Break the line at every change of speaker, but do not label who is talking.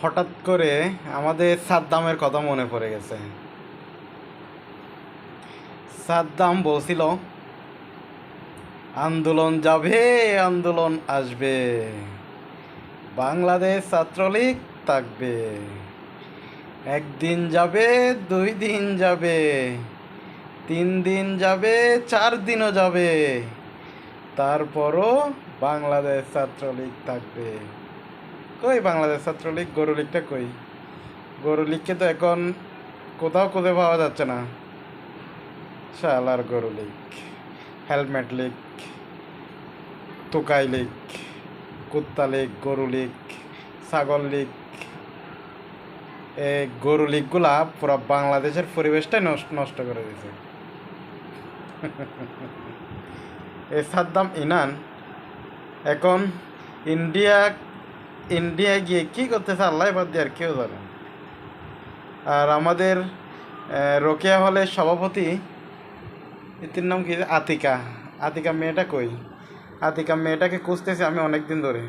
হঠাৎ করে আমাদের সাদ্দামের কথা মনে পড়ে গেছে। সাদ্দাম বলছিল আন্দোলন যাবে, আন্দোলন আসবে, বাংলাদেশ ছাত্রলীগ থাকবে, একদিন যাবে, 2 দিন যাবে, 3 দিন যাবে, 4 দিনও যাবে, তারপরও বাংলাদেশ ছাত্রলীগ থাকবে। কই বাংলাদেশ ছাত্রলীগ? গরু লীগটা কই? গরু লীগকে তো এখন কোথাও খুঁজে পাওয়া যাচ্ছে না। শালার গরু লীগ, হেলমেট লীগ, তোকাই লীগ, কুত্তা লীগ, গরু লীগ, ছাগল লীগ, এই গরু লীগগুলা পুরো বাংলাদেশের পরিবেশটাই নষ্ট করে দিয়েছে। এই সাদ্দাম ইনান এখন ইন্ডিয়া ইন্ডিয়া গিয়ে কী করতেছে আল্লাহ বাদ দিয়ে আর কেউ জানে। আর আমাদের রোকেয়া হলের সভাপতি, এটির নাম কি? আতিকা। আতিকা মেয়েটা কই? আতিকা মেয়েটাকে খুঁজতেছি আমি অনেক দিন ধরে।